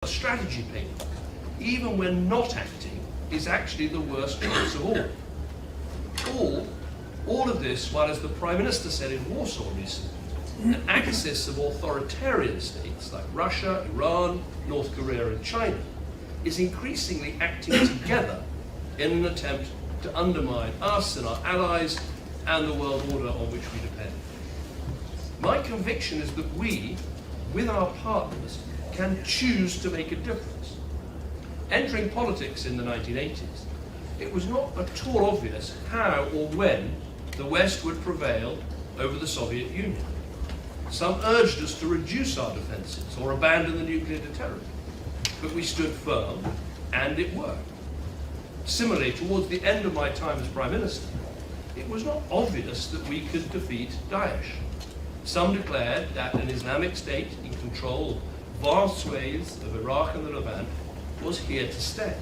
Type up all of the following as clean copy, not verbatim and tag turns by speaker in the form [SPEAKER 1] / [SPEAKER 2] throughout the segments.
[SPEAKER 1] A strategy paper, even when not acting, is actually the worst choice of all. All of this, while, as the Prime Minister said in Warsaw recently, an axis of authoritarian states like Russia, Iran, North Korea and China is increasingly acting together in an attempt to undermine us and our allies and the world order on which we depend. My conviction is that we, with our partners, can choose to make a difference. Entering politics in the 1980s, it was not at all obvious how or when the West would prevail over the Soviet Union. Some urged us to reduce our defences or abandon the nuclear deterrent, but we stood firm and it worked. Similarly, towards the end of my time as Prime Minister, it was not obvious that we could defeat Daesh. Some declared that an Islamic State in control of vast swathes of Iraq and the Levant was here to stay,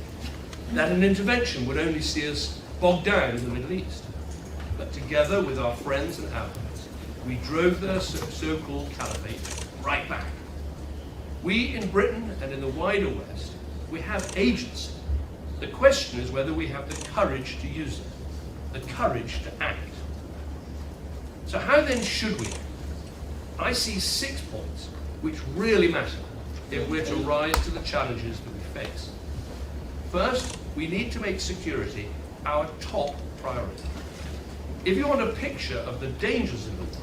[SPEAKER 1] that an intervention would only see us bogged down in the Middle East. But together with our friends and allies, we drove their so-called caliphate right back. We in Britain and in the wider West, we have agency. The question is whether we have the courage to use it, the courage to act. So how then should we act? I see 6 points which really matter if we're to rise to the challenges that we face. First, we need to make security our top priority. If you want a picture of the dangers in the world,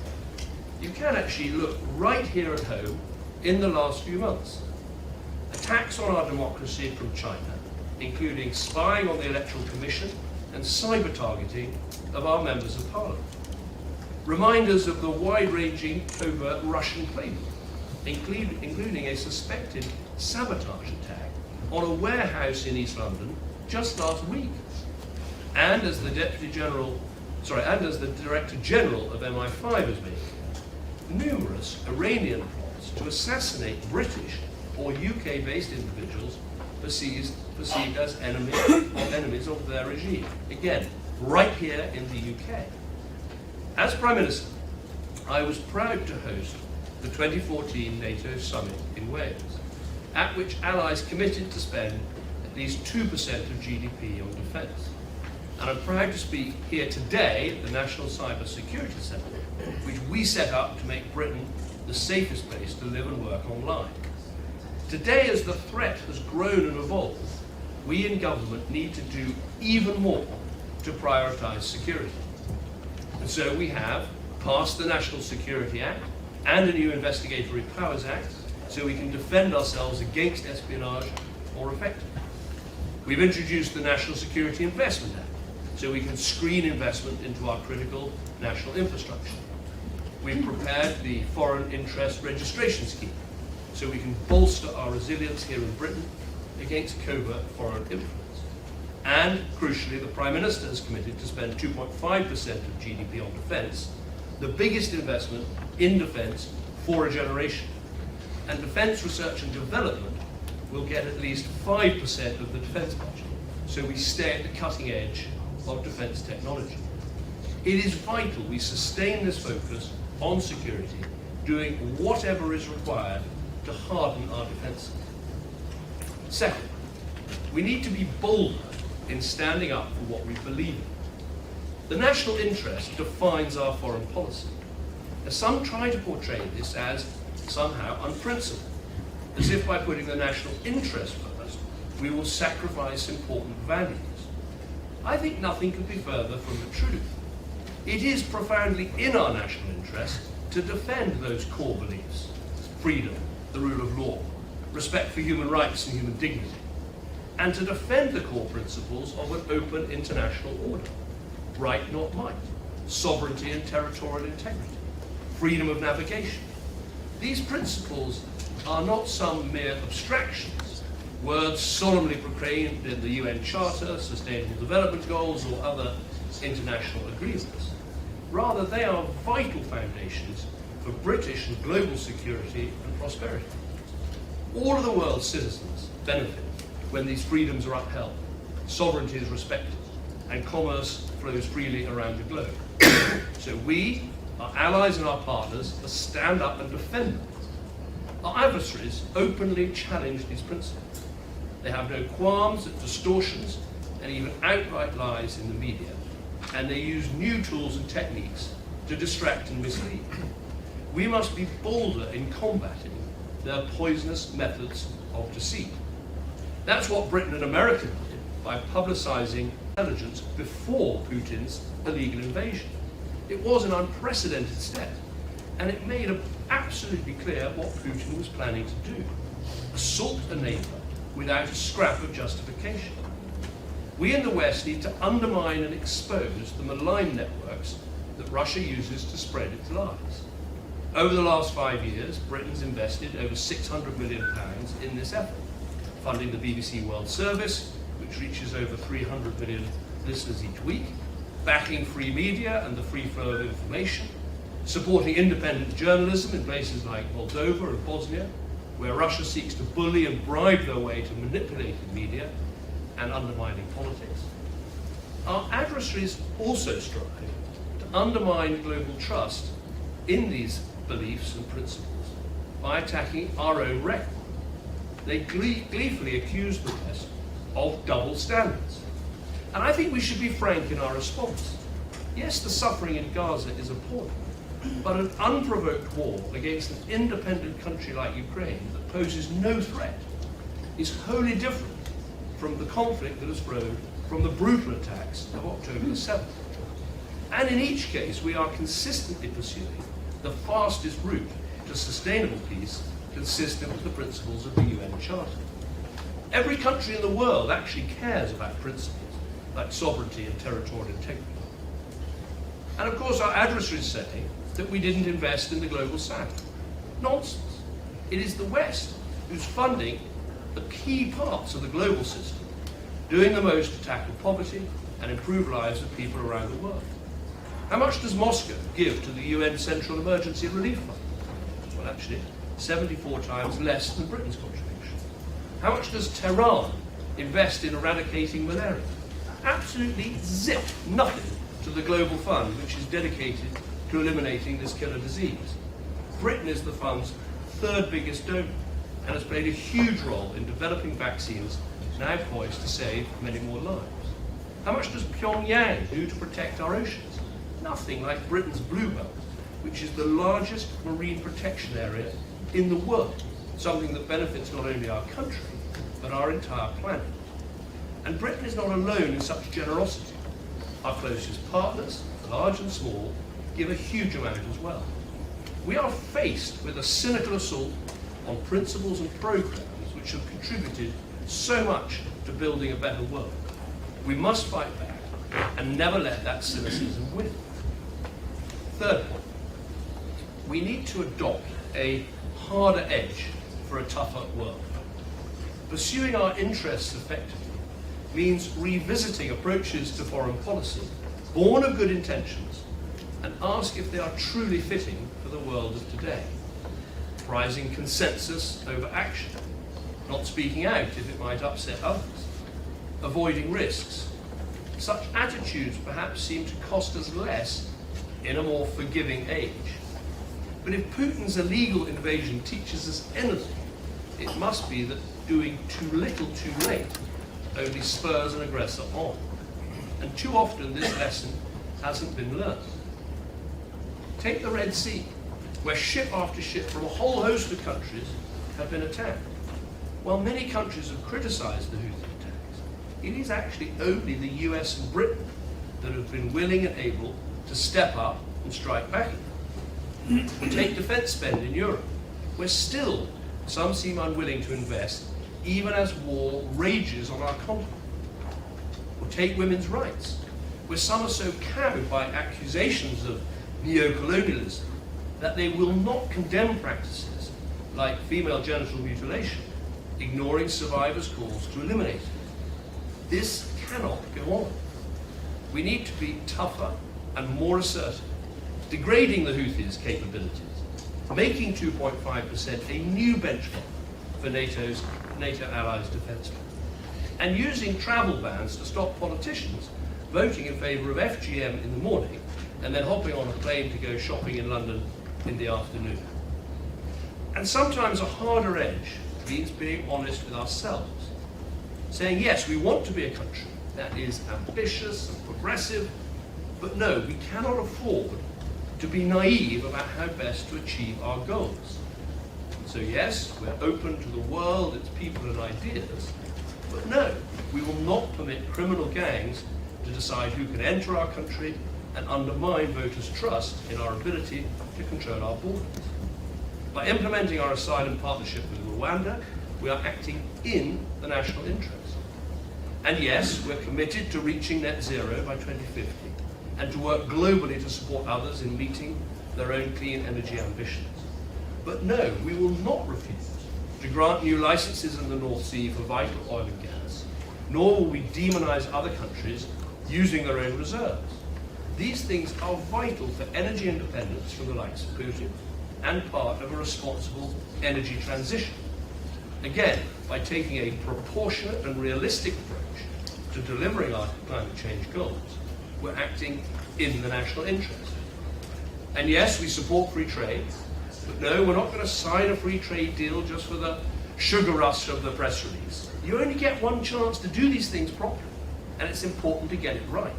[SPEAKER 1] you can actually look right here at home in the last few months. Attacks on our democracy from China, including spying on the Electoral Commission and cyber targeting of our members of Parliament. Reminders of the wide-ranging covert Russian playbook, including a suspected sabotage attack on a warehouse in East London just last week. And as the Director General of MI5 has made clear, numerous Iranian plots to assassinate British or UK-based individuals perceived as enemies of their regime. Again, right here in the UK. As Prime Minister, I was proud to host the 2014 NATO summit in Wales, at which allies committed to spend at least 2% of GDP on defence. And I'm proud to speak here today at the National Cyber Security Centre, which we set up to make Britain the safest place to live and work online. Today, as the threat has grown and evolved, we in government need to do even more to prioritise security. And so we have passed the National Security Act and a new Investigatory Powers Act so we can defend ourselves against espionage more effectively. We've introduced the National Security Investment Act so we can screen investment into our critical national infrastructure. We've prepared the Foreign Interest Registration Scheme so we can bolster our resilience here in Britain against covert foreign influence. And, crucially, the Prime Minister has committed to spend 2.5% of GDP on defence, the biggest investment in defence for a generation. And defence research and development will get at least 5% of the defence budget, so we stay at the cutting edge of defence technology. It is vital we sustain this focus on security, doing whatever is required to harden our defences. Second, we need to be bolder in standing up for what we believe in. The national interest defines our foreign policy. Now, some try to portray this as somehow unprincipled, as if by putting the national interest first, we will sacrifice important values. I think nothing could be further from the truth. It is profoundly in our national interest to defend those core beliefs: freedom, the rule of law, respect for human rights and human dignity, and to defend the core principles of an open international order: right, not might, sovereignty and territorial integrity, freedom of navigation. These principles are not some mere abstractions, words solemnly proclaimed in the UN Charter, Sustainable Development Goals, or other international agreements. Rather, they are vital foundations for British and global security and prosperity. All of the world's citizens benefit when these freedoms are upheld, sovereignty is respected, and commerce flows freely around the globe. So we, our allies and our partners, must stand up and defend them. Our adversaries openly challenge these principles. They have no qualms at distortions and even outright lies in the media, and they use new tools and techniques to distract and mislead. We must be bolder in combating their poisonous methods of deceit. That's what Britain and America did by publicizing intelligence before Putin's illegal invasion. It was an unprecedented step, and it made it absolutely clear what Putin was planning to do: assault a neighbor without a scrap of justification. We in the West need to undermine and expose the malign networks that Russia uses to spread its lies. Over the last 5 years, Britain's invested over £600 million in this effort, funding the BBC World Service, which reaches over 300 million listeners each week, backing free media and the free flow of information, supporting independent journalism in places like Moldova and Bosnia, where Russia seeks to bully and bribe their way to manipulating media and undermining politics. Our adversaries also strive to undermine global trust in these beliefs and principles by attacking our own record. They gleefully accuse the West of double standards. And I think we should be frank in our response. Yes, the suffering in Gaza is appalling, but an unprovoked war against an independent country like Ukraine that poses no threat is wholly different from the conflict that has flowed from the brutal attacks of October the 7th. And in each case, we are consistently pursuing the fastest route to sustainable peace consistent with the principles of the UN Charter. Every country in the world actually cares about principles like sovereignty and territorial integrity. And of course, our adversaries say that we didn't invest in the global south. Nonsense. It is the West who's funding the key parts of the global system, doing the most to tackle poverty and improve lives of people around the world. How much does Moscow give to the UN Central Emergency Relief Fund? Well, actually, 74 times less than Britain's contribution. How much does Tehran invest in eradicating malaria? Absolutely zip, nothing to the global fund, which is dedicated to eliminating this killer disease. Britain is the fund's third biggest donor and has played a huge role in developing vaccines now poised to save many more lives. How much does Pyongyang do to protect our oceans? Nothing like Britain's Blue Belt, which is the largest marine protection area in the world, something that benefits not only our country, but our entire planet. And Britain is not alone in such generosity. Our closest partners, large and small, give a huge amount as well. We are faced with a cynical assault on principles and programs which have contributed so much to building a better world. We must fight back and never let that cynicism win. Third point, we need to adopt a harder edge for a tougher world. Pursuing our interests effectively means revisiting approaches to foreign policy born of good intentions and ask if they are truly fitting for the world of today. Prizing consensus over action, not speaking out if it might upset others, avoiding risks. Such attitudes perhaps seem to cost us less in a more forgiving age. But if Putin's illegal invasion teaches us anything, it must be that doing too little too late only spurs an aggressor on. And too often this lesson hasn't been learned. Take the Red Sea, where ship after ship from a whole host of countries have been attacked. While many countries have criticized the Houthi attacks, it is actually only the US and Britain that have been willing and able to step up and strike back. Take defense spend in Europe, where still some seem unwilling to invest even as war rages on our continent. Or take women's rights, where some are so cowed by accusations of neo-colonialism that they will not condemn practices like female genital mutilation, ignoring survivors' calls to eliminate it. This cannot go on. We need to be tougher and more assertive, degrading the Houthis' capabilities, making 2.5% a new benchmark for NATO allies' defence, and using travel bans to stop politicians voting in favour of FGM in the morning and then hopping on a plane to go shopping in London in the afternoon. And sometimes a harder edge means being honest with ourselves, saying, yes, we want to be a country that is ambitious and progressive, but no, we cannot afford to be naive about how best to achieve our goals. So yes, we're open to the world, its people and ideas, but no, we will not permit criminal gangs to decide who can enter our country and undermine voters' trust in our ability to control our borders. By implementing our asylum partnership with Rwanda, we are acting in the national interest. And yes, we're committed to reaching net zero by 2050 and to work globally to support others in meeting their own clean energy ambitions. But no, we will not refuse to grant new licenses in the North Sea for vital oil and gas, nor will we demonize other countries using their own reserves. These things are vital for energy independence from the likes of Putin and part of a responsible energy transition. Again, by taking a proportionate and realistic approach to delivering our climate change goals, we're acting in the national interest. And yes, we support free trade, but no, we're not going to sign a free trade deal just for the sugar rush of the press release. You only get one chance to do these things properly, and it's important to get it right.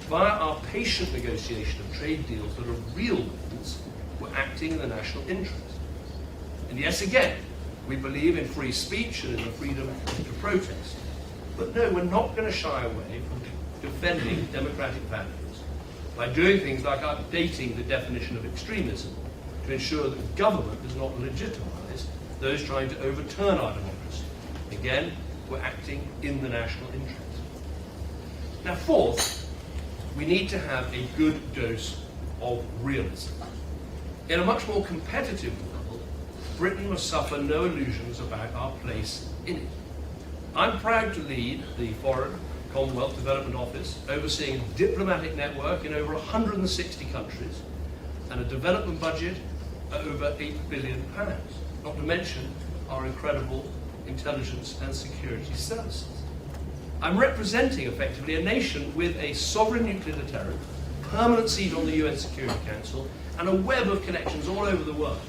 [SPEAKER 1] Via our patient negotiation of trade deals that are real wins, we're acting in the national interest. And yes, again, we believe in free speech and in the freedom to protest. But no, we're not going to shy away from defending democratic values by doing things like updating the definition of extremism to ensure that government does not legitimize those trying to overturn our democracy. Again, we're acting in the national interest. Now, fourth, we need to have a good dose of realism. In a much more competitive world, Britain must suffer no illusions about our place in it. I'm proud to lead the Foreign Commonwealth Development Office, overseeing a diplomatic network in over 160 countries and a development budget of over £8 billion, not to mention our incredible intelligence and security services. I'm representing effectively a nation with a sovereign nuclear deterrent, permanent seat on the UN Security Council, and a web of connections all over the world.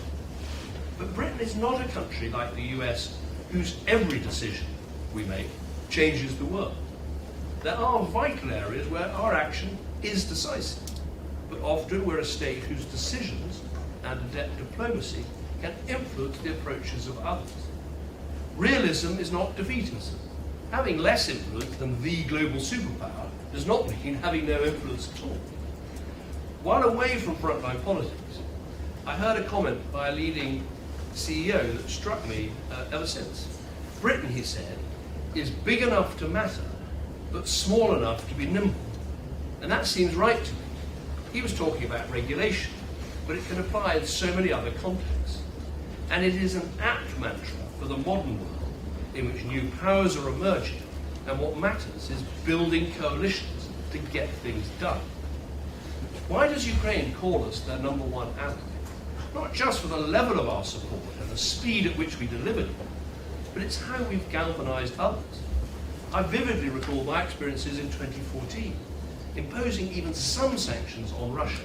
[SPEAKER 1] But Britain is not a country like the US whose every decision we make changes the world. There are vital areas where our action is decisive, but often we're a state whose decisions and adept diplomacy can influence the approaches of others. Realism is not defeatism. Having less influence than the global superpower does not mean having no influence at all. While away from frontline politics, I heard a comment by a leading CEO that struck me ever since. Britain, he said, is big enough to matter, but small enough to be nimble. And that seems right to me. He was talking about regulation, but it can apply in so many other contexts. And it is an apt mantra for the modern world in which new powers are emerging, and what matters is building coalitions to get things done. Why does Ukraine call us their number one ally? Not just for the level of our support and the speed at which we delivered it, but it's how we've galvanized others. I vividly recall my experiences in 2014. Imposing even some sanctions on Russia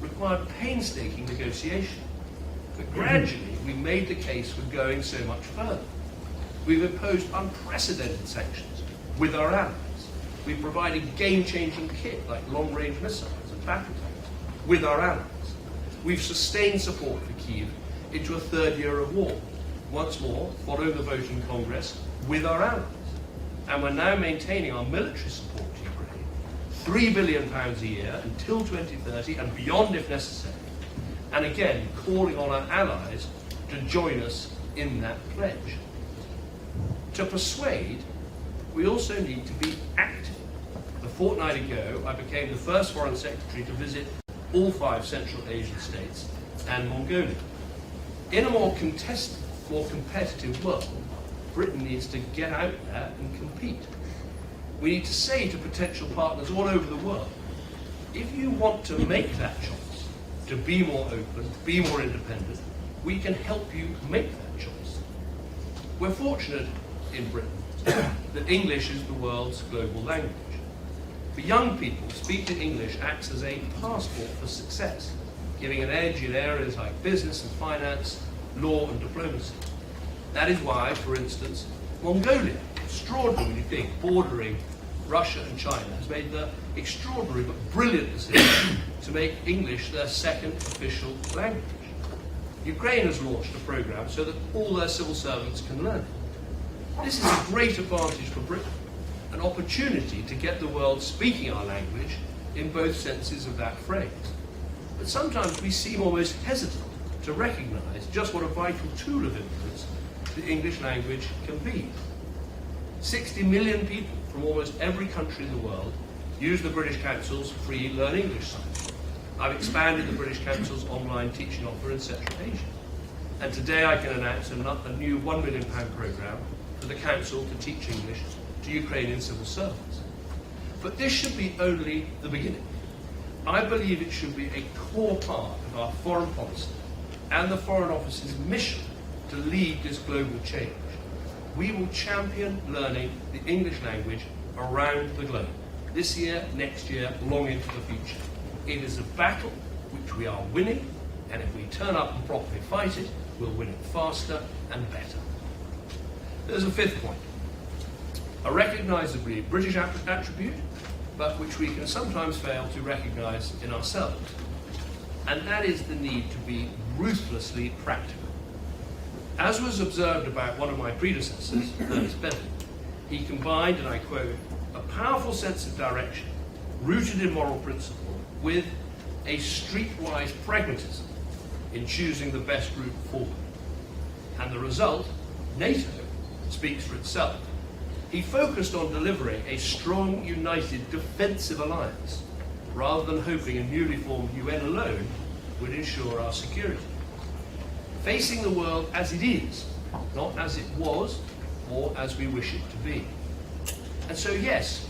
[SPEAKER 1] required painstaking negotiation. But gradually, we made the case for going so much further. We've imposed unprecedented sanctions with our allies. We've provided game-changing kit like long-range missiles and battle tanks with our allies. We've sustained support for Kyiv into a third year of war, once more following the vote in Congress with our allies. And we're now maintaining our military support to Ukraine, £3 billion a year until 2030 and beyond if necessary. And again, calling on our allies to join us in that pledge. To persuade, we also need to be active. A fortnight ago, I became the first Foreign Secretary to visit all 5 Central Asian states and Mongolia. In a more contested, more competitive world, Britain needs to get out there and compete. We need to say to potential partners all over the world, if you want to make that choice, to be more open, be more independent, we can help you make that choice. We're fortunate in Britain that English is the world's global language. For young people, speaking English acts as a passport for success, giving an edge in areas like business and finance, law and diplomacy. That is why, for instance, Mongolia, extraordinarily big, bordering Russia and China, has made the extraordinary but brilliant decision to make English their second official language. Ukraine has launched a program so that all their civil servants can learn it. This is a great advantage for Britain, an opportunity to get the world speaking our language in both senses of that phrase. But sometimes we seem almost hesitant to recognise just what a vital tool of influence the English language can be. 60 million people from almost every country in the world use the British Council's free Learn English site. I've expanded the British Council's online teaching offer in Central Asia. And today I can announce a new £1 million programme for the Council to teach English to Ukrainian civil servants. But this should be only the beginning. I believe it should be a core part of our foreign policy and the Foreign Office's mission to lead this global change. We will champion learning the English language around the globe, this year, next year, long into the future. It is a battle which we are winning, and if we turn up and properly fight it, we'll win it faster and better. There's a fifth point, a recognisably British attribute, but which we can sometimes fail to recognise in ourselves, and that is the need to be ruthlessly practical. As was observed about one of my predecessors, Ernest Bevin, he combined, and I quote, a powerful sense of direction rooted in moral principle with a streetwise pragmatism in choosing the best route forward. And the result, NATO, speaks for itself. He focused on delivering a strong, united, defensive alliance, rather than hoping a newly formed UN alone would ensure our security. Facing the world as it is, not as it was or as we wish it to be. And so yes,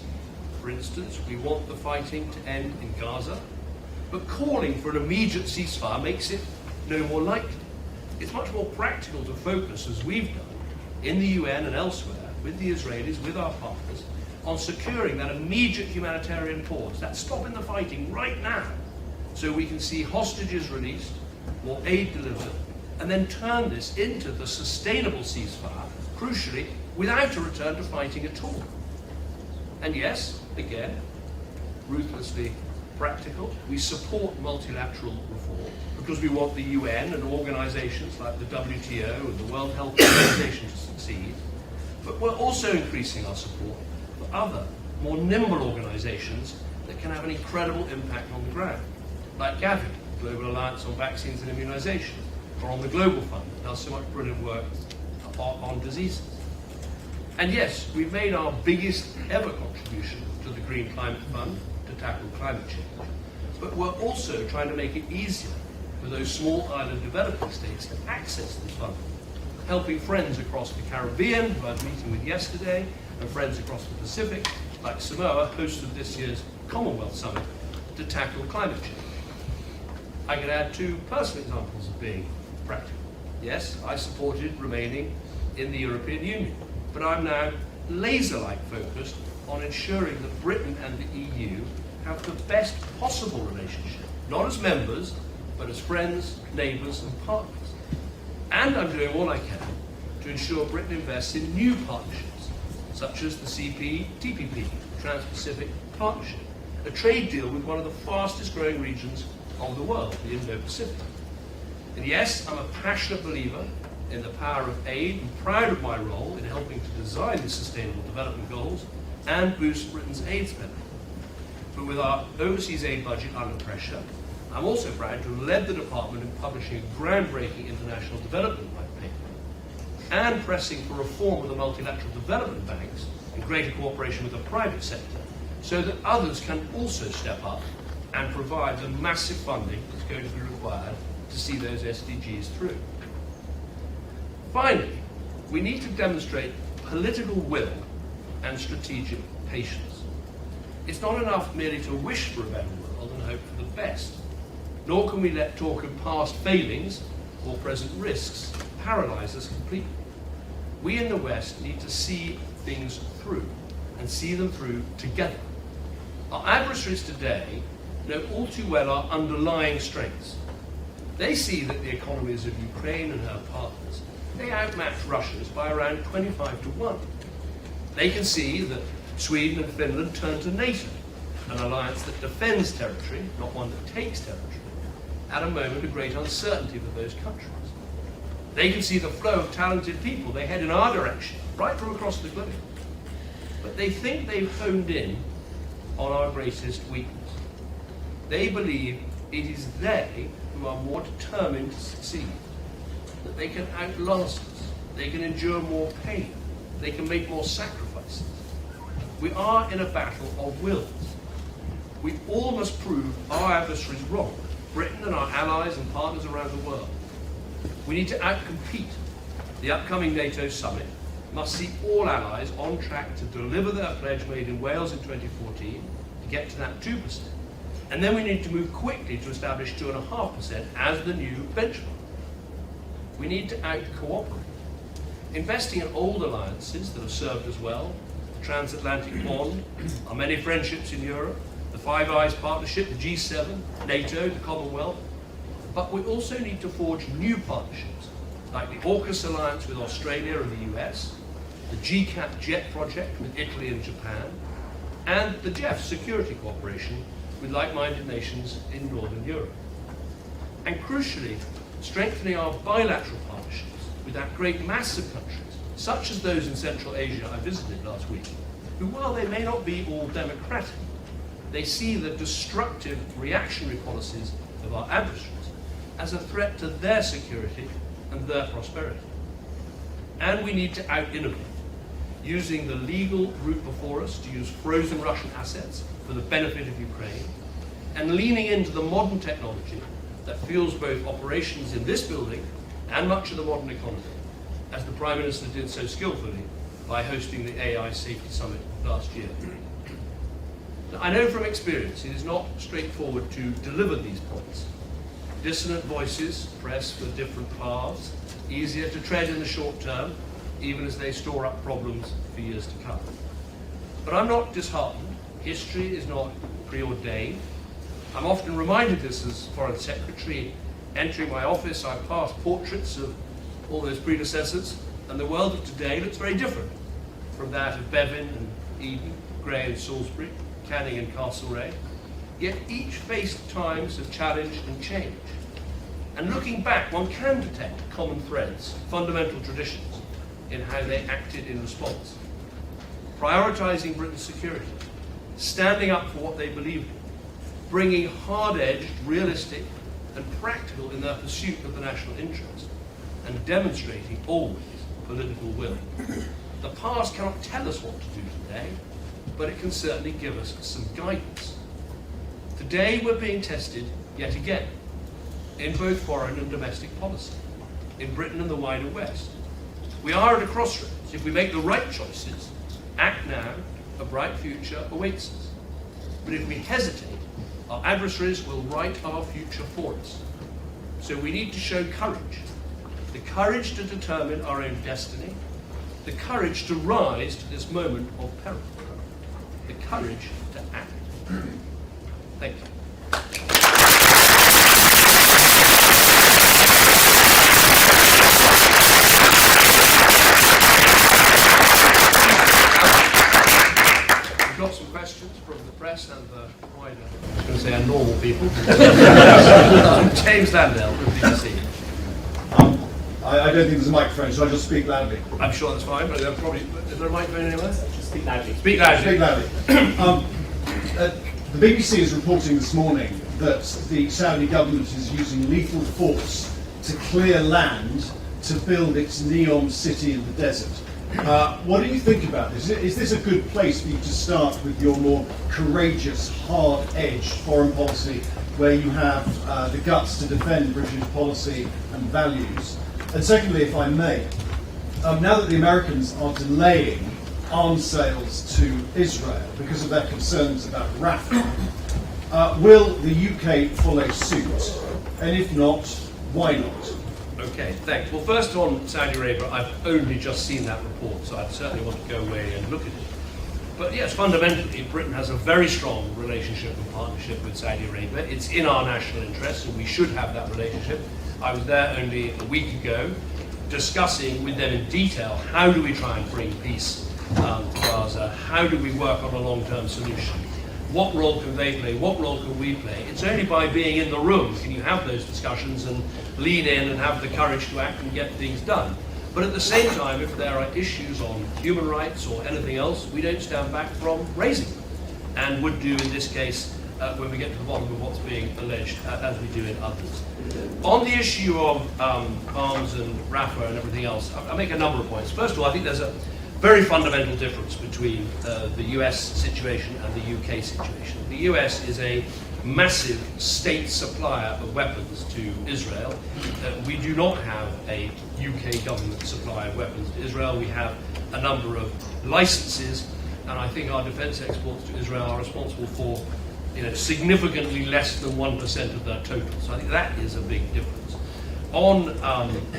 [SPEAKER 1] for instance, we want the fighting to end in Gaza, but calling for an immediate ceasefire makes it no more likely. It's much more practical to focus, as we've done, in the UN and elsewhere, with the Israelis, with our partners, on securing that immediate humanitarian pause, that stop in the fighting right now, so we can see hostages released, more aid delivered, and then turn this into the sustainable ceasefire, crucially, without a return to fighting at all. And yes, again, ruthlessly practical, we support multilateral reform because we want the UN and organisations like the WTO and the World Health Organization to succeed, but we're also increasing our support for other, more nimble organisations that can have an incredible impact on the ground, like Gavi, Global Alliance on Vaccines and Immunisation, or on the Global Fund that does so much brilliant work on diseases. And yes, we've made our biggest ever contribution to the Green Climate Fund to tackle climate change. But we're also trying to make it easier for those small island developing states to access this fund, helping friends across the Caribbean, who I was meeting with yesterday, and friends across the Pacific, like Samoa, host of this year's Commonwealth Summit, to tackle climate change. I could add two personal examples of being practical. Yes, I supported remaining in the European Union, but I'm now laser-like focused on ensuring that Britain and the EU have the best possible relationship, not as members, but as friends, neighbours and partners. And I'm doing all I can to ensure Britain invests in new partnerships, such as the CPTPP, Trans-Pacific Partnership, a trade deal with one of the fastest growing regions of the world, the Indo-Pacific. And yes, I'm a passionate believer in the power of aid and proud of my role in helping to design the Sustainable Development Goals and boost Britain's aid spending. But with our overseas aid budget under pressure, I'm also proud to have led the department in publishing a groundbreaking international development white paper and pressing for reform of the multilateral development banks and greater cooperation with the private sector so that others can also step up and provide the massive funding that's going to be required to see those SDGs through. Finally, we need to demonstrate political will and strategic patience. It's not enough merely to wish for a better world and hope for the best, nor can we let talk of past failings or present risks paralyse us completely. We in the West need to see things through and see them through together. Our adversaries today know all too well our underlying strengths. They see that the economies of Ukraine and her partners, they outmatch Russia's by around 25 to 1. They can see that Sweden and Finland turn to NATO, an alliance that defends territory, not one that takes territory, at a moment of great uncertainty for those countries. They can see the flow of talented people. They head in our direction, right from across the globe. But they think they've honed in on our greatest weakness. They believe it is they who are more determined to succeed, that they can outlast us, they can endure more pain, they can make more sacrifices. We are in a battle of wills. We all must prove our adversaries wrong, Britain and our allies and partners around the world. We need to outcompete. The upcoming NATO summit must see all allies on track to deliver their pledge made in Wales in 2014 to get to that 2%. And then we need to move quickly to establish 2.5% as the new benchmark. We need to out-cooperate. Investing in old alliances that have served us well, the transatlantic bond, our many friendships in Europe, the Five Eyes partnership, the G7, NATO, the Commonwealth. But we also need to forge new partnerships, like the AUKUS alliance with Australia and the US, the GCAP JET project with Italy and Japan, and the GEF security cooperation with like-minded nations in Northern Europe. And crucially, strengthening our bilateral partnerships with that great mass of countries, such as those in Central Asia I visited last week, who, while they may not be all democratic, they see the destructive reactionary policies of our adversaries as a threat to their security and their prosperity. And we need to out-innovate, using the legal route before us to use frozen Russian assets for the benefit of Ukraine, and leaning into the modern technology that fuels both operations in this building and much of the modern economy, as the Prime Minister did so skillfully by hosting the AI Safety Summit last year. Now, I know from experience it is not straightforward to deliver these points. Dissonant voices press for different paths, easier to tread in the short term, even as they store up problems for years to come. But I'm not disheartened. History is not preordained. I'm often reminded this as Foreign Secretary. Entering my office, I pass portraits of all those predecessors, and the world of today looks very different from that of Bevin and Eden, Grey and Salisbury, Canning and Castlereagh. Yet each faced times of challenge and change. And looking back, one can detect common threads, fundamental traditions in how they acted in response. Prioritising Britain's security, standing up for what they believed in, bringing hard-edged, realistic and practical in their pursuit of the national interest, and demonstrating always political will. The past cannot tell us what to do today, but it can certainly give us some guidance. Today we're being tested yet again, in both foreign and domestic policy, in Britain and the wider West. We are at a crossroads. If we make the right choices, act now, a bright future awaits us. But if we hesitate, our adversaries will write our future for us. So we need to show courage. The courage to determine our own destiny, the courage to rise to this moment of peril, the courage to act. Thank you. We've got some questions from the press and the wider, I was going to say our normal people. James Landell from BBC.
[SPEAKER 2] I don't think there's a microphone, so I'll just speak loudly.
[SPEAKER 1] I'm sure that's fine, but is there a microphone anywhere?
[SPEAKER 3] Just speak loudly.
[SPEAKER 1] Speak loudly.
[SPEAKER 2] Speak loudly. The BBC is reporting this morning that the Saudi government is using lethal force to clear land to build its neon city in the desert. What do you think about this? Is this a good place for you to start with your more courageous, hard-edged foreign policy, where you have the guts to defend British policy and values? And secondly, if I may, now that the Americans are delaying arms sales to Israel because of their concerns about Rafah, will the UK follow suit? And if not, why not?
[SPEAKER 1] Okay, thanks. Well, first on Saudi Arabia, I've only just seen that report, so I'd certainly want to go away and look at it. But yes, fundamentally, Britain has a very strong relationship and partnership with Saudi Arabia. It's in our national interest, and we should have that relationship. I was there only a week ago, discussing with them in detail how do we try and bring peace to Gaza, how do we work on a long-term solution, what role can they play, what role can we play. It's only by being in the room can you have those discussions and lean in and have the courage to act and get things done. But at the same time, if there are issues on human rights or anything else, we don't stand back from raising them, and would do in this case when we get to the bottom of what's being alleged, as we do in others. On the issue of arms and Rafah and everything else, I'll make a number of points. First of all, I think there's a very fundamental difference between the US situation and the UK situation. The US is a massive state supplier of weapons to Israel. We do not have a UK government supply of weapons to Israel. We have a number of licenses, and I think our defence exports to Israel are responsible for significantly less than 1% of their total. So I think that is a big difference. On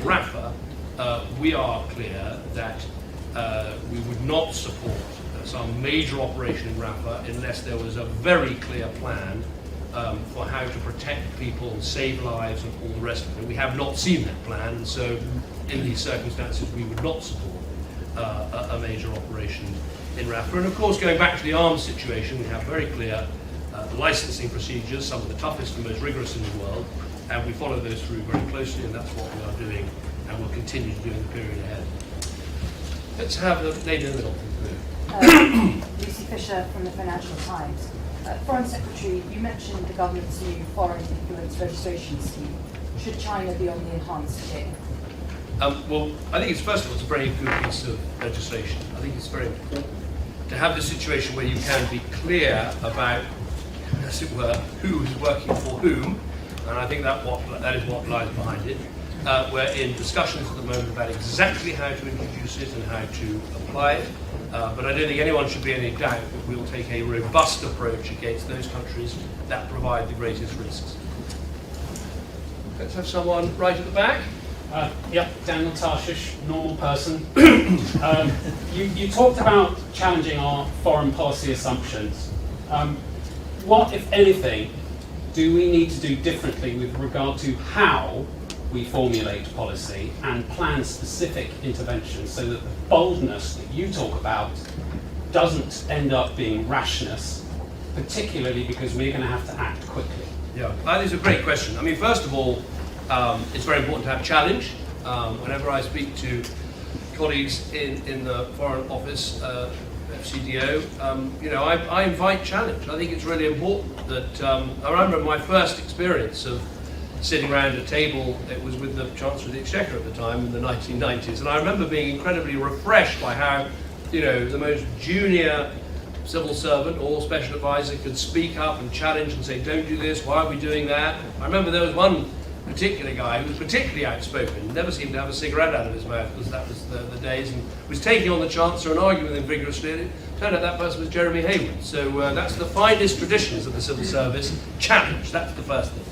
[SPEAKER 1] Rafah, we are clear that we would not support some major operation in Rafah unless there was a very clear plan for how to protect people and save lives and all the rest of it. We have not seen that plan, and so in these circumstances we would not support a major operation in Rafah. And of course, going back to the arms situation, we have very clear licensing procedures, some of the toughest and most rigorous in the world, and we follow those through very closely, and that's what we are doing and will continue to do in the period ahead. Let's have the lady in the middle.
[SPEAKER 3] Lucy Fisher from the Financial Times. Foreign Secretary, you mentioned the government's new foreign influence registration scheme. Should China be on the enhanced tier?
[SPEAKER 1] Well, I think it's first of all, it's a very good piece of legislation. I think it's very important to have the situation where you can be clear about, as it were, who is working for whom, and I think that is what lies behind it. We're in discussions at the moment about exactly how to introduce it and how to apply it, but I don't think anyone should be in any doubt that we'll take a robust approach against those countries that provide the greatest risks. Let's have someone right at the back.
[SPEAKER 4] Daniel Tarshish, normal person. You talked about challenging our foreign policy assumptions. What, if anything, do we need to do differently with regard to how we formulate policy and plan specific interventions so that the boldness that you talk about doesn't end up being rashness, particularly because we're going to have to act quickly?
[SPEAKER 1] Yeah, that is a great question. I mean, first of all, it's very important to have challenge. Whenever I speak to colleagues in the Foreign Office, FCDO, I invite challenge. I think it's really important that, I remember my first experience of sitting around a table, it was with the Chancellor of the Exchequer at the time in the 1990s, and I remember being incredibly refreshed by how, the most junior civil servant or special advisor could speak up and challenge and say, don't do this, why are we doing that? I remember there was one particular guy who was particularly outspoken, never seemed to have a cigarette out of his mouth because that was the days, and was taking on the Chancellor and arguing with him vigorously. And it turned out that person was Jeremy Haywood. So that's the finest traditions of the civil service, challenge, that's the first thing.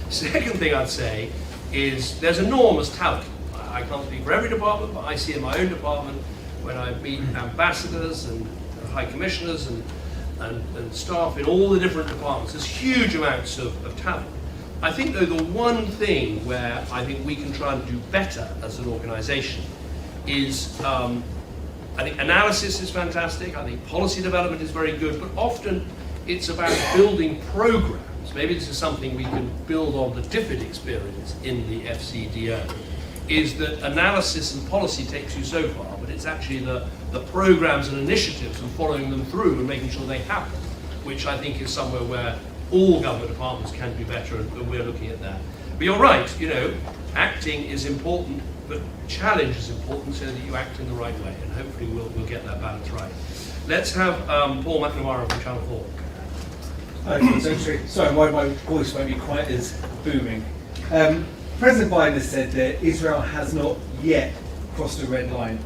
[SPEAKER 1] Second thing I'd say is there's enormous talent. I can't speak for every department, but I see in my own department when I meet ambassadors and high commissioners and staff in all the different departments, there's huge amounts of talent. I think though the one thing where I think we can try and do better as an organisation is, I think analysis is fantastic, I think policy development is very good, but often it's about building programs. Maybe this is something we can build on the DFID experience in the FCDO, is that analysis and policy takes you so far, but it's actually the programs and initiatives and following them through and making sure they happen, which I think is somewhere where all government departments can do better, and we're looking at that. But you're right, acting is important, but challenge is important so that you act in the right way, and hopefully we'll get that balance right. Let's have Paul McNamara from Channel 4.
[SPEAKER 5] Sorry, my voice won't be quite as booming. President Biden has said that Israel has not yet crossed a red line.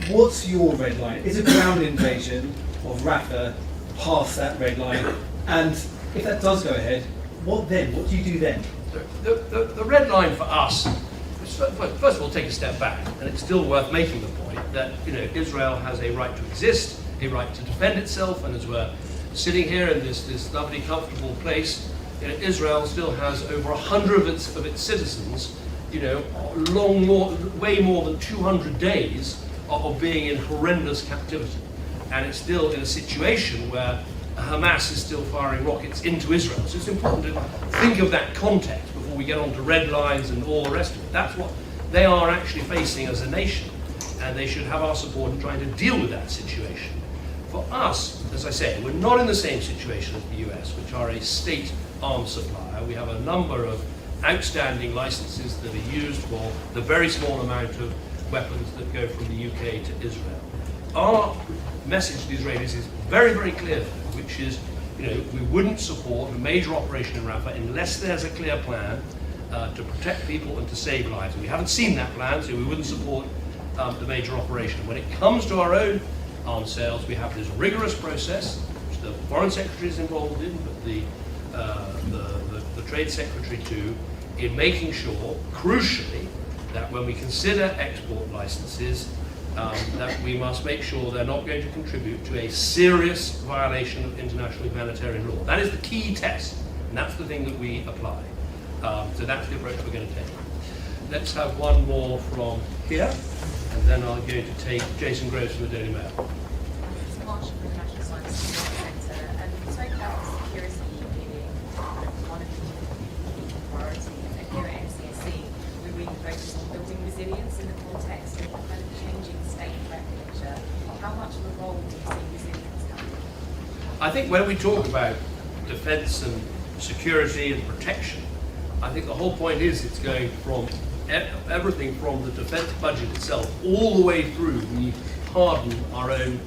[SPEAKER 5] What's your red line? Is a ground invasion of Rafah past that red line? And if that does go ahead, what then? What do you do then?
[SPEAKER 1] The red line for us is, first of all, take a step back, and it's still worth making the point that Israel has a right to exist, a right to defend itself, and as we're sitting here in this lovely, comfortable place, Israel still has over 100 of its citizens, way more than 200 days of being in horrendous captivity. And it's still in a situation where Hamas is still firing rockets into Israel. So it's important to think of that context before we get on to red lines and all the rest of it. That's what they are actually facing as a nation, and they should have our support in trying to deal with that situation. For us, as I say, we're not in the same situation as the US, which are a state arms supplier. We have a number of outstanding licenses that are used for the very small amount of weapons that go from the UK to Israel. Our message to the Israelis is very, very clear, which is, we wouldn't support a major operation in Rafah unless there's a clear plan to protect people and to save lives. And we haven't seen that plan, so we wouldn't support the major operation. When it comes to our own arms sales, we have this rigorous process, which the Foreign Secretary is involved in, but the Trade Secretary too, in making sure, crucially, that when we consider export licenses, that we must make sure they're not going to contribute to a serious violation of international humanitarian law. That is the key test, and that's the thing that we apply. So that's the approach we're going to take. Let's have one more from here, and then I'm going to take Jason Groves from the Daily Mail.
[SPEAKER 6] It's Marshall from the National Science Centre, and we spoke about security being one of the key priorities. And here at NCSC, we really focus on building resilience in the context of kind of changing state architecture. How much of a role do you see resilience having?
[SPEAKER 1] I think when we talk about defence and security and protection, I think the whole point is it's going from everything from the defence budget itself all the way through. We harden our own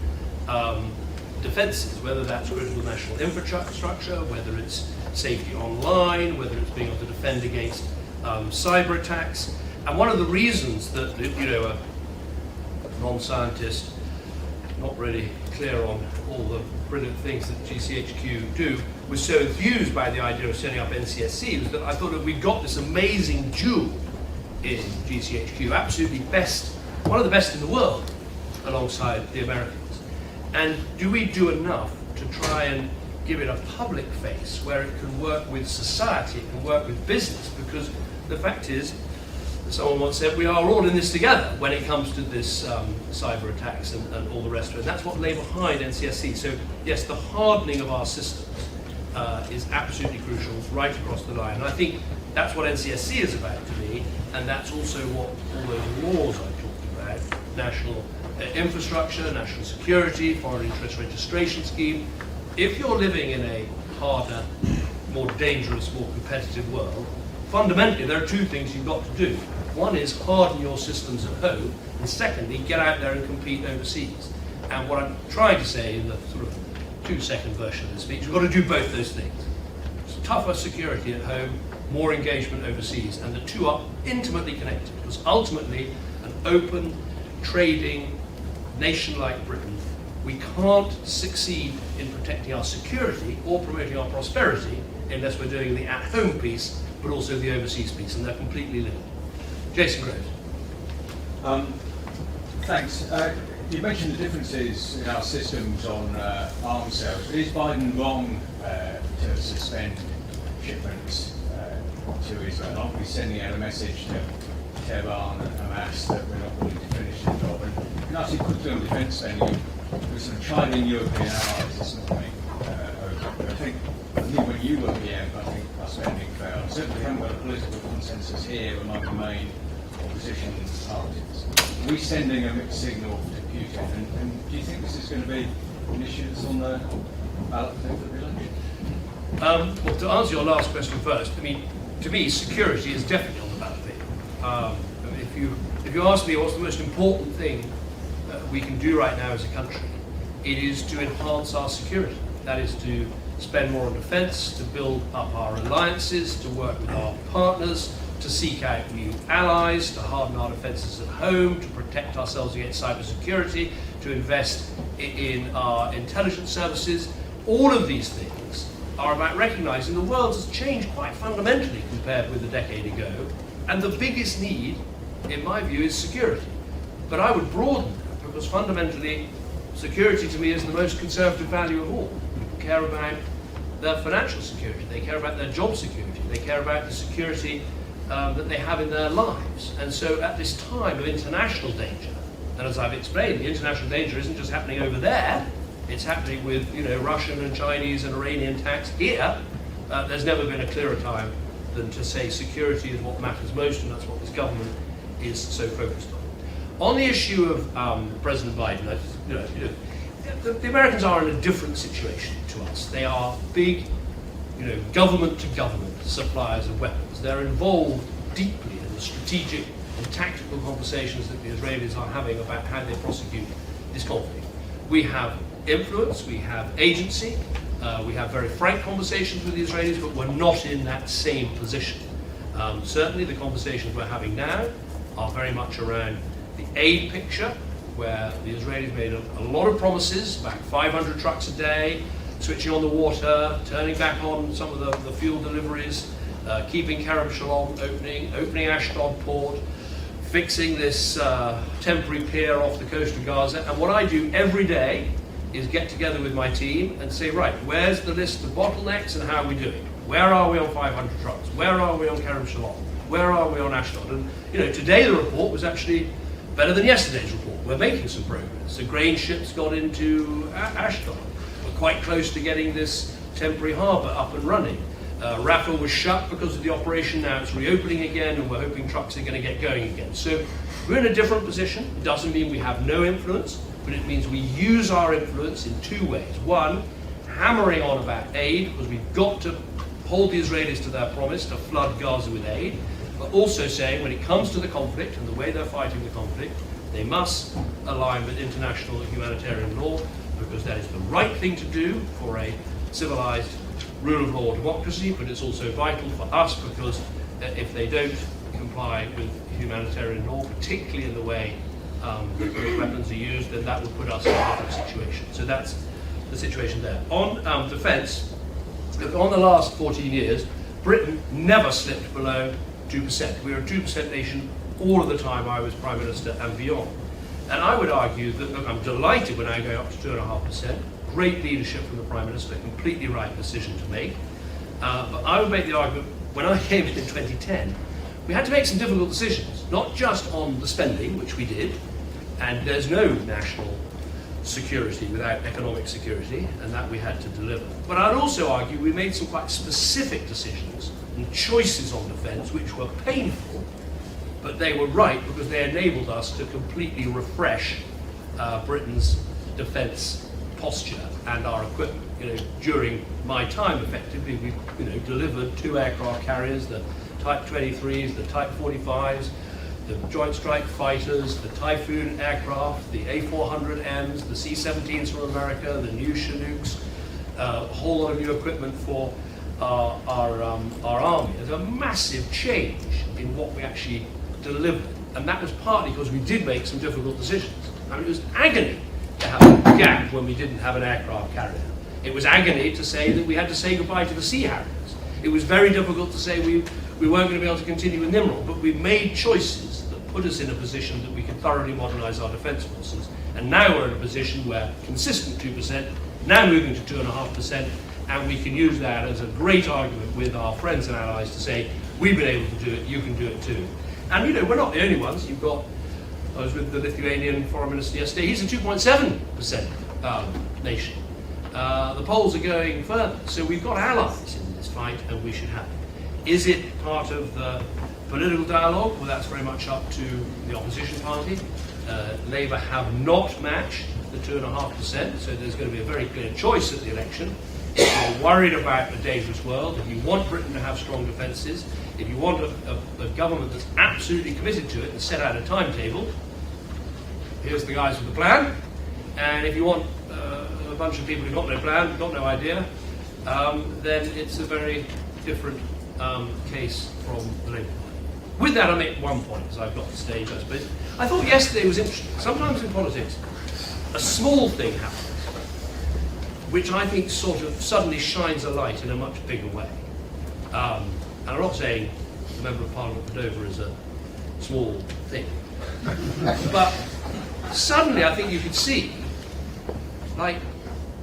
[SPEAKER 1] defences, whether that's critical national infrastructure, whether it's safety online, whether it's being able to defend against cyber attacks. And one of the reasons that a non-scientist, not really clear on all the brilliant things that GCHQ do, was so enthused by the idea of setting up NCSC was that I thought that we got this amazing jewel in GCHQ, absolutely best, one of the best in the world, alongside the Americans. And do we do enough to try and give it a public face where it can work with society, it can work with business? Because the fact is, someone once said, we are all in this together when it comes to this cyber attacks and all the rest of it. And that's what lay behind NCSC. So yes, the hardening of our systems is absolutely crucial right across the line. And I think that's what NCSC is about to me, and that's also what all those laws I talked about, national infrastructure, national security, foreign interest registration scheme. If you're living in a harder, more dangerous, more competitive world, fundamentally there are two things you've got to do. One is harden your systems at home, and secondly, get out there and compete overseas. And what I'm trying to say in the sort of 2-second version of the speech, we've got to do both those things. It's tougher security at home, more engagement overseas, and the two are intimately connected, because ultimately an open, trading nation like Britain, we can't succeed in protecting our security or promoting our prosperity unless we're doing the at-home piece, but also the overseas piece, and they're completely linked. Jason Groves.
[SPEAKER 7] Thanks. You mentioned the differences in our systems on arms sales. Is Biden wrong to suspend shipments to Israel? Aren't we sending out a message to Tehran and Hamas that we're not willing to finish the job? And can I actually quickly on defence spending, with some China and European allies, it's not going over. I think when you were PM, I think our spending failed. Certainly we haven't got a political consensus here among the main opposition parties. Are we sending a mixed signal to Putin? And do you think this is going to be an issue that's on the ballot for the election?
[SPEAKER 1] Well, to answer your last question first, I mean, to me, security is definitely on the ballot. If you ask me what's the most important thing we can do right now as a country, it is to enhance our security. That is to spend more on defence, to build up our alliances, to work with our partners, to seek out new allies, to harden our defences at home, to protect ourselves against cybersecurity, to invest in our intelligence services. All of these things are about recognising the world has changed quite fundamentally compared with a decade ago, and the biggest need, in my view, is security. But I would broaden that, because fundamentally security to me is the most conservative value of all. People care about their financial security, they care about their job security, they care about the security that they have in their lives. And so at this time of international danger, and as I've explained, the international danger isn't just happening over there, it's happening with Russian and Chinese and Iranian attacks here. There's never been a clearer time than to say security is what matters most, and that's what this government is so focused on. On the issue of President Biden, the Americans are in a different situation to us. They are big, government-to-government suppliers of weapons. They're involved deeply in the strategic and tactical conversations that the Israelis are having about how they prosecute this conflict. We have influence, we have agency, we have very frank conversations with the Israelis, but we're not in that same position. Certainly the conversations we're having now are very much around the aid picture, where the Israelis made a lot of promises, about 500 trucks a day, switching on the water, turning back on some of the fuel deliveries, keeping Kerem Shalom opening Ashdod port, fixing this temporary pier off the coast of Gaza. And what I do every day is get together with my team and say, right, where's the list of bottlenecks and how are we doing? Where are we on 500 trucks? Where are we on Kerem Shalom? Where are we on Ashdod? And today the report was actually better than yesterday's report. We're making some progress. The grain ships got into Ashdod. We're quite close to getting this temporary harbour up and running. Rafah was shut because of the operation. Now it's reopening again, and we're hoping trucks are going to get going again. So we're in a different position. It doesn't mean we have no influence, but it means we use our influence in two ways. One, hammering on about aid, because we've got to hold the Israelis to their promise to flood Gaza with aid, but also saying when it comes to the conflict and the way they're fighting the conflict, they must align with international humanitarian law, because that is the right thing to do for a civilized rule of law democracy, but it's also vital for us because if they don't comply with humanitarian law, particularly in the way weapons are used, then that would put us in a different situation. So that's the situation there. On defence, on the last 14 years, Britain never slipped below 2%. We were a 2% nation all of the time I was Prime Minister and beyond. And I would argue that, look, I'm delighted when I go up to 2.5%. Great leadership from the Prime Minister, completely right decision to make. But I would make the argument, when I came in 2010, we had to make some difficult decisions, not just on the spending, which we did, and there's no national security without economic security, and that we had to deliver. But I'd also argue we made some quite specific decisions and choices on defence which were painful, but they were right because they enabled us to completely refresh Britain's defence posture and our equipment. During my time, effectively, we delivered 2 aircraft carriers, the Type 23s, the Type 45s, the Joint Strike Fighters, the Typhoon aircraft, the A400Ms, the C-17s from America, the new Chinooks, a whole lot of new equipment for our army. There's a massive change in what we actually delivered, and that was partly because we did make some difficult decisions. I mean, it was agony to have a gap when we didn't have an aircraft carrier. It was agony to say that we had to say goodbye to the Sea Harriers. It was very difficult to say we weren't going to be able to continue with Nimrod, but we made choices that put us in a position that we could thoroughly modernise our defence forces. And now we're in a position where consistent 2%, now moving to 2.5%, and we can use that as a great argument with our friends and allies to say, we've been able to do it, you can do it too. And we're not the only ones. I was with the Lithuanian foreign minister yesterday, he's a 2.7% nation. The Poles are going further, so we've got allies in this fight, and we should have it. Is it part of the political dialogue? Well, that's very much up to the opposition party. Labour have not matched the 2.5%, so there's going to be a very clear choice at the election. If you're worried about a dangerous world, if you want Britain to have strong defences, if you want a government that's absolutely committed to it and set out a timetable, here's the guys with the plan. And if you want a bunch of people who've got no plan, got no idea, then it's a very different case from the Labour Party. With that, I make one point, as I've got the stage, I suppose. I thought yesterday was interesting. Sometimes in politics, a small thing happens, which I think sort of suddenly shines a light in a much bigger way. And I'm not saying the Member of Parliament for Dover is a small thing, but suddenly I think you could see like,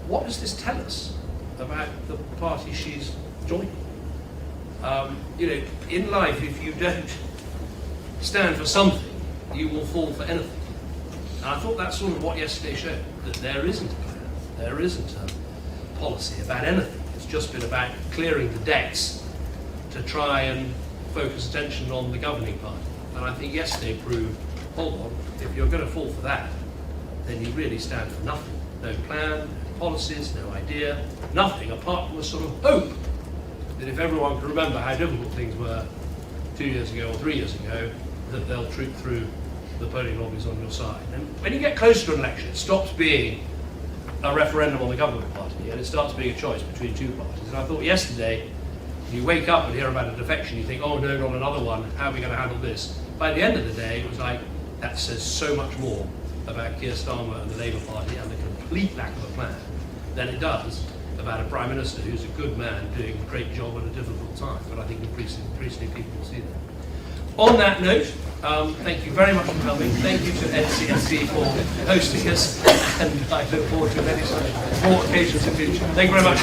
[SPEAKER 1] what does this tell us about the party she's joining? You know, in life, if you don't stand for something, you will fall for anything. And I thought that's sort of what yesterday showed, that there isn't a plan, there isn't a policy about anything. It's just been about clearing the decks to try and focus attention on the governing party. And I think yesterday proved, hold on, if you're going to fall for that, then you really stand for nothing. No plan, no policies, no idea, nothing apart from a sort of hope that if everyone can remember how difficult things were 2 years ago or 3 years ago, that they'll troop through the polling lobbies on your side. And when you get close to an election, it stops being a referendum on the government party and it starts being a choice between two parties. And I thought yesterday, you wake up and hear about a defection, you think, oh no, not another one, how are we going to handle this? By the end of the day, it was like, that says so much more about Keir Starmer and the Labour Party and the complete lack of a plan than it does about a Prime Minister who's a good man doing a great job at a difficult time. But I think increasingly people will see that. On that note, thank you very much for coming. Thank you to NCSC for hosting us, and I look forward to many more occasions in the future. Thank you very much.